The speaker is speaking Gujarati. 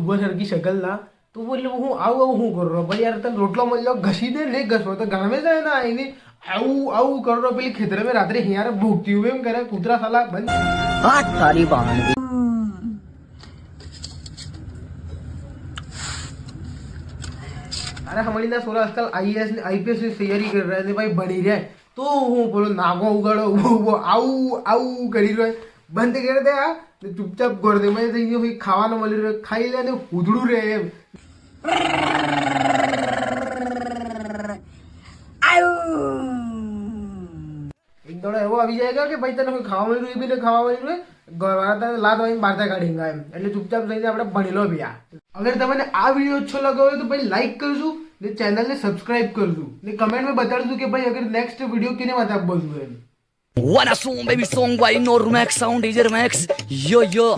જુઓ સરખી શકલ ના તો એટલે હું આવું શું કરું ભાઈ યાર તને રોટલો મળ્યો ઘસી દે નહીં ઘસવો તો ગામે જાય ના એને આવું કરો પેલી ખેતરે મેં રાત્રે હિયાર ભૂખતી હોય એમ કરે કૂતરા સાલા બંધ હાથ તારી બહાન अरे हमारी ना सोलह आजकल आईएएस ने आईपीएस की तैयारी कर रहे थे भाई बनी रहे तो હું બોલો નાગો ઉગાડો આવું કરી રહ્યો બંધ કરી દે આ ચૂપચાપ ગોળ દે મેં થઈ ગયો ખાવાનું મળી રહ્યો ખાઈ લે ને ઉધડું રહે એમ એક દોડો એવો આવી જાય કે ભાઈ તને કોઈ ખાવા મળી રહ્યું એ બી ને ખાવા મળી રહ્યું લાત વાળી બારતા કાઢી એમ એટલે ચૂપચાપ થઈને આપણે ભણી લો ભૈયા અગર તમને આ વિડીયો અચ્છો લગાવ્યો તો ભાઈ લાઈક કરજો ને ચેનલને સબસ્ક્રાઇબ કરજો ને કમેન્ટમાં બતાડજો કે ભાઈ અગર નેક્સ્ટ વિડીયો કેને માટે આપવો જોઈએ એમ Wanna song baby song by Normax sound DJ Max yo yo